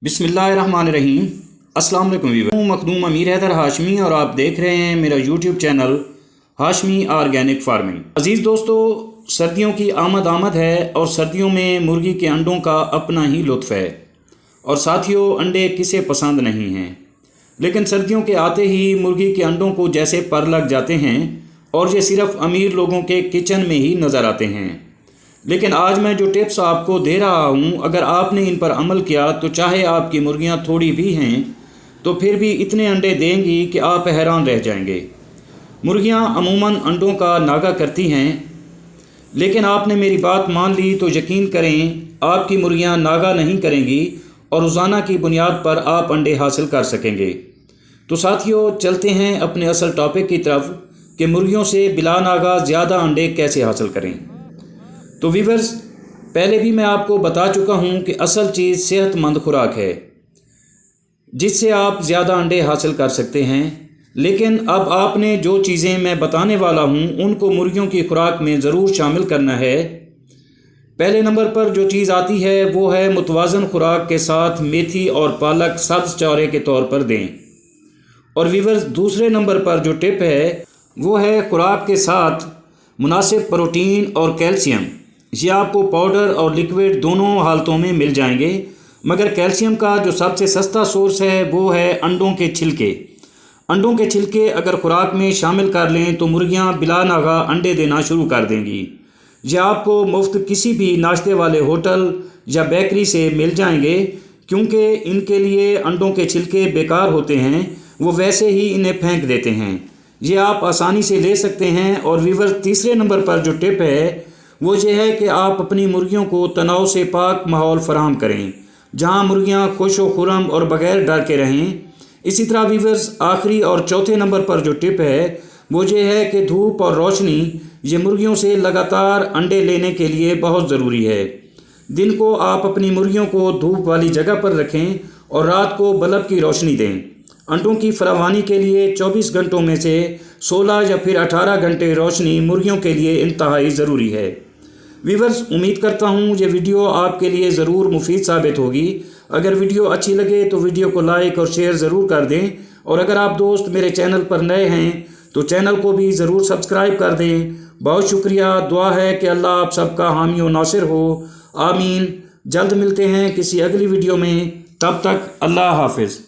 बिस्मिल्लाहिर्रहमानिर्रहीम। अस्सलाम वालेकुम व्यूअर्स, मैं मखदूम अमीर हैदर हाशमी और आप देख रहे हैं मेरा YouTube channel Hashmi organic farming. अज़ीज़ दोस्तों, सर्दियों की आमद है और सर्दियों में मुर्गी के अंडों का अपना ही लुत्फ़ है। और साथियों, अंडे किसे पसंद नहीं हैं, लेकिन सर्दियों के आते ही मुर्गी के अंडों को जैसे पर लग जाते हैं और ये सिर्फ़ अमीर लोगों के किचन में ही नज़र आते हैं। लेकिन आज मैं जो टिप्स आपको दे रहा हूँ, अगर आपने इन पर अमल किया तो चाहे आपकी मुर्गियाँ थोड़ी भी हैं तो फिर भी इतने अंडे देंगी कि आप हैरान रह जाएंगे। मुर्गियाँ अमूमन अंडों का नागा करती हैं, लेकिन आपने मेरी बात मान ली तो यकीन करें आपकी मुर्गियाँ नागा नहीं करेंगी और रोज़ाना की बुनियाद पर आप अंडे हासिल कर सकेंगे। तो साथियों, चलते हैं अपने असल टॉपिक की तरफ कि मुर्गियों से बिला नागा ज़्यादा अंडे कैसे हासिल करें। तो व्यूअर्स, पहले भी मैं आपको बता चुका हूं कि असल चीज़ सेहतमंद खुराक है जिससे आप ज़्यादा अंडे हासिल कर सकते हैं। लेकिन अब आपने जो चीज़ें मैं बताने वाला हूं उनको मुर्गियों की खुराक में ज़रूर शामिल करना है। पहले नंबर पर जो चीज़ आती है वो है मुतवाज़न खुराक के साथ मेथी और पालक सब्ज़ चारे के तौर पर दें। और व्यूअर्स, दूसरे नंबर पर जो टिप है वो है खुराक के साथ मुनासिब प्रोटीन और कैल्शियम। ये आपको पाउडर और लिक्विड दोनों हालतों में मिल जाएंगे, मगर कैल्शियम का जो सबसे सस्ता सोर्स है वो है अंडों के छिलके। अंडों के छिलके अगर खुराक में शामिल कर लें तो मुर्गियां बिला नागा अंडे देना शुरू कर देंगी। ये आपको मुफ्त किसी भी नाश्ते वाले होटल या बेकरी से मिल जाएंगे, क्योंकि इनके लिए अंडों के छिलके बेकार होते हैं, वो वैसे ही इन्हें फेंक देते हैं। ये आप आसानी से ले सकते हैं। और व्यूअर्स, तीसरे नंबर पर जो टिप है वो ये है कि आप अपनी मुर्गियों को तनाव से पाक माहौल फराहम करें, जहां मुर्गियां खुश व खुरम और बग़ैर डर के रहें। इसी तरह व्यूअर्स, आखिरी और चौथे नंबर पर जो टिप है वो ये है कि धूप और रोशनी ये मुर्गियों से लगातार अंडे लेने के लिए बहुत ज़रूरी है। दिन को आप अपनी मुर्गियों को धूप वाली जगह पर रखें और रात को बल्ब की रोशनी दें। अंडों की फरावानी के लिए 24 घंटों में से 16 या फिर 18 घंटे रोशनी मुर्गियों के लिए इंतहाई ज़रूरी है। व्यूअर्स, उम्मीद करता हूँ ये वीडियो आपके लिए ज़रूर मुफीद साबित होगी। अगर वीडियो अच्छी लगे तो वीडियो को लाइक और शेयर ज़रूर कर दें, और अगर आप दोस्त मेरे चैनल पर नए हैं तो चैनल को भी ज़रूर सब्सक्राइब कर दें। बहुत शुक्रिया। दुआ है कि अल्लाह आप सबका हामी व नासिर हो। आमीन। जल्द मिलते हैं किसी अगली वीडियो में, तब तक अल्लाह हाफिज़।